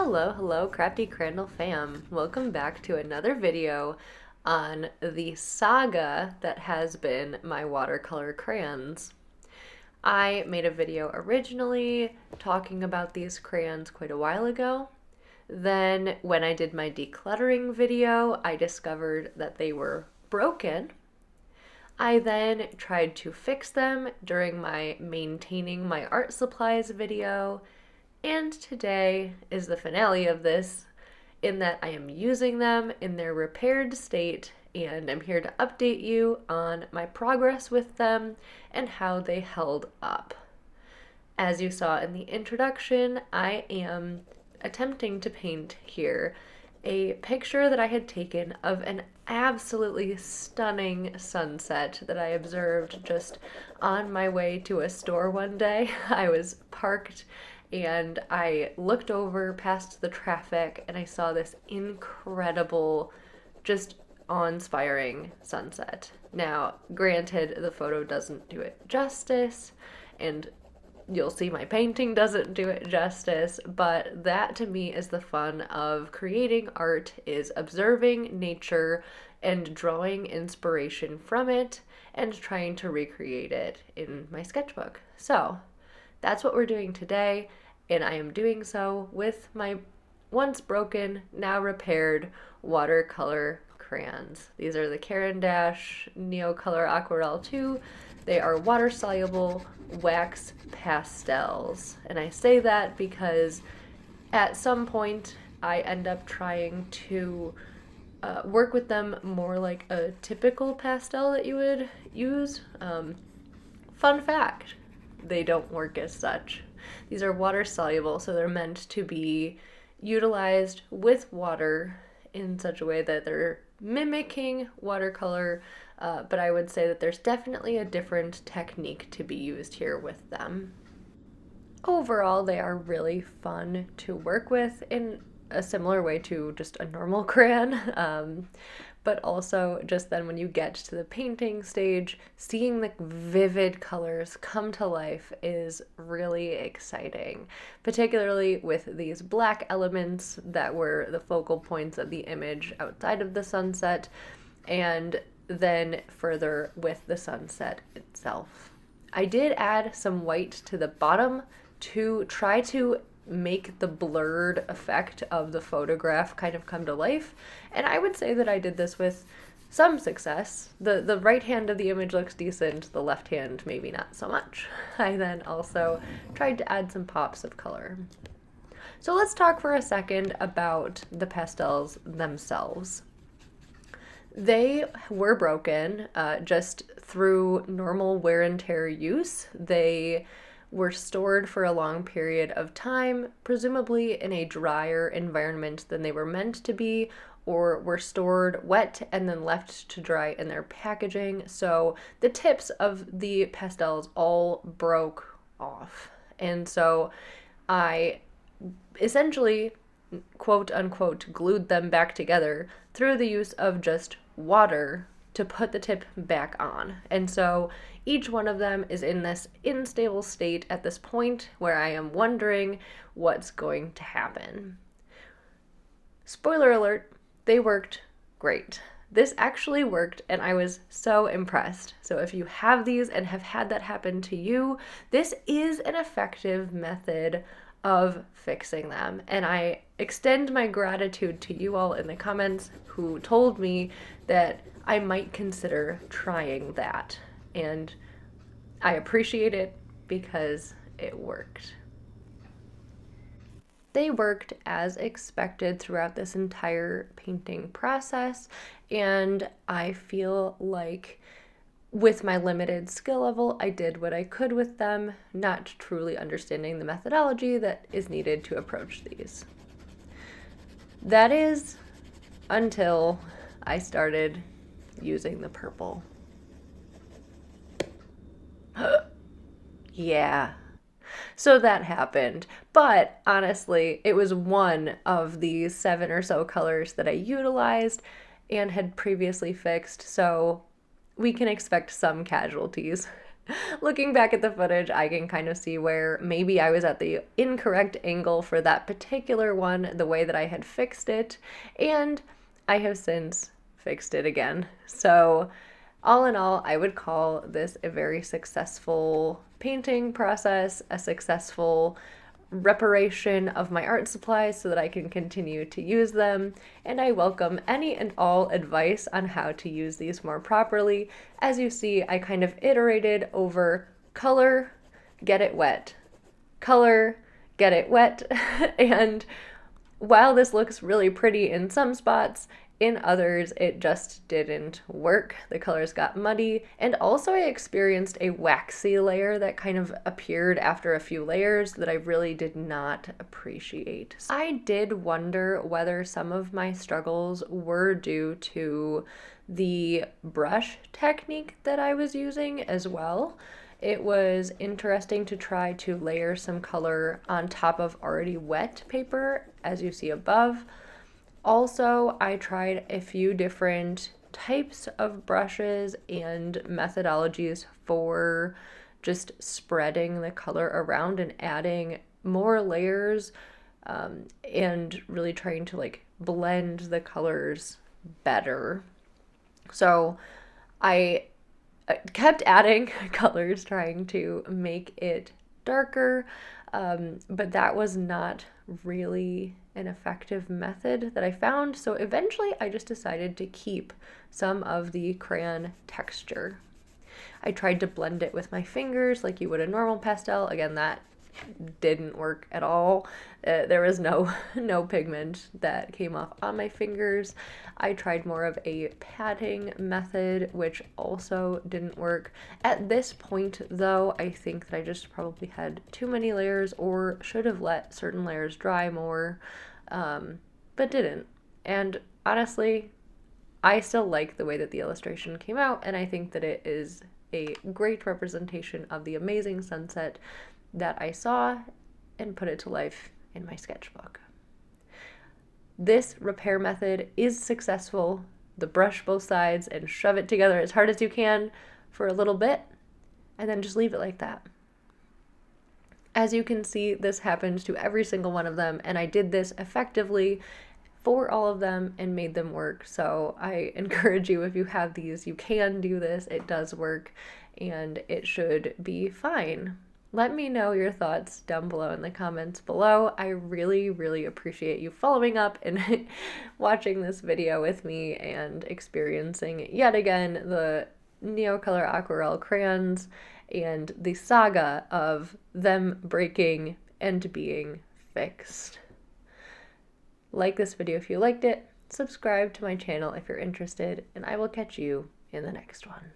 Hello, Crafty Crandall fam. Welcome back to another video on the saga that has been my watercolor crayons. I made a video originally talking about these crayons quite a while ago. Then when I did my decluttering video, I discovered that they were broken. I then tried to fix them during my maintaining my art supplies video, and today is the finale of this, in that I am using them in their repaired state, and I'm here to update you on my progress with them and how they held up. As you saw in the introduction, I am attempting to paint here a picture that I had taken of an absolutely stunning sunset that I observed just on my way to a store one day. I was parked and I looked over past the traffic and I saw this incredible, just awe-inspiring sunset. Now, granted, the photo doesn't do it justice, and you'll see my painting doesn't do it justice, but that to me is the fun of creating art, is observing nature and drawing inspiration from it and trying to recreate it in my sketchbook. So that's what we're doing today, and I am doing so with my once broken, now repaired watercolor crayons. These are the Caran D'ache Neocolor Aquarelle 2. They are water-soluble wax pastels, and I say that because at some point I end up trying to work with them more like a typical pastel that you would use. Fun fact, they don't work as such. These are water soluble, so they're meant to be utilized with water in such a way that they're mimicking watercolor, but I would say that there's definitely a different technique to be used here with them. Overall, they are really fun to work with in a similar way to just a normal crayon. But also just then when you get to the painting stage, seeing the vivid colors come to life is really exciting, particularly with these black elements that were the focal points of the image outside of the sunset, and then further with the sunset itself. I did add some white to the bottom to try to make the blurred effect of the photograph kind of come to life, and I would say that I did this with some success. The right hand of the image looks decent, the left hand maybe not so much. I then also tried to add some pops of color. So let's talk for a second about the pastels themselves. They were broken just through normal wear and tear use. They were stored for a long period of time, presumably in a drier environment than they were meant to be, or were stored wet and then left to dry in their packaging. So the tips of the pastels all broke off. And so I essentially, quote unquote, glued them back together through the use of just water to put the tip back on. And so each one of them is in this unstable state at this point where I am wondering what's going to happen. Spoiler alert, they worked great. This actually worked, and I was so impressed. So if you have these and have had that happen to you, this is an effective method of fixing them. And I extend my gratitude to you all in the comments who told me that I might consider trying that. And I appreciate it because it worked. They worked as expected throughout this entire painting process, and I feel like with my limited skill level, I did what I could with them, not truly understanding the methodology that is needed to approach these. That is until I started using the purple. Yeah. So that happened, but honestly, it was one of the 7 or so colors that I utilized and had previously fixed, so we can expect some casualties. Looking back at the footage, I can kind of see where maybe I was at the incorrect angle for that particular one, the way that I had fixed it, and I have since fixed it again. So all in all, I would call this a very successful painting process, a successful reparation of my art supplies so that I can continue to use them, and I welcome any and all advice on how to use these more properly. As you see, I kind of iterated over color, get it wet, color, get it wet, and while this looks really pretty in some spots, in others it just didn't work. The colors got muddy, and also I experienced a waxy layer that kind of appeared after a few layers that I really did not appreciate. I did wonder whether some of my struggles were due to the brush technique that I was using as well. It was interesting to try to layer some color on top of already wet paper, as you see above. Also, I tried a few different types of brushes and methodologies for just spreading the color around and adding more layers, and really trying to like blend the colors better. So I kept adding colors, trying to make it darker, but that was not really an effective method that I found. So eventually I just decided to keep some of the crayon texture. I tried to blend it with my fingers like you would a normal pastel. Again, that didn't work at all. There was no pigment that came off on my fingers. I tried more of a patting method, which also didn't work. At this point though, I think that I just probably had too many layers, or should have let certain layers dry more, but didn't. And honestly, I still like the way that the illustration came out, and I think that it is a great representation of the amazing sunset that I saw and put it to life in my sketchbook. This repair method is successful. The brush both sides and shove it together as hard as you can for a little bit, and then just leave it like that. As you can see, this happened to every single one of them, and I did this effectively for all of them and made them work. So I encourage you, if you have these, you can do this. It does work, and it should be fine. Let me know your thoughts down below in the comments below. I really, really appreciate you following up and watching this video with me and experiencing yet again the Neocolor Aquarelle crayons and the saga of them breaking and being fixed. Like this video if you liked it, subscribe to my channel if you're interested, and I will catch you in the next one.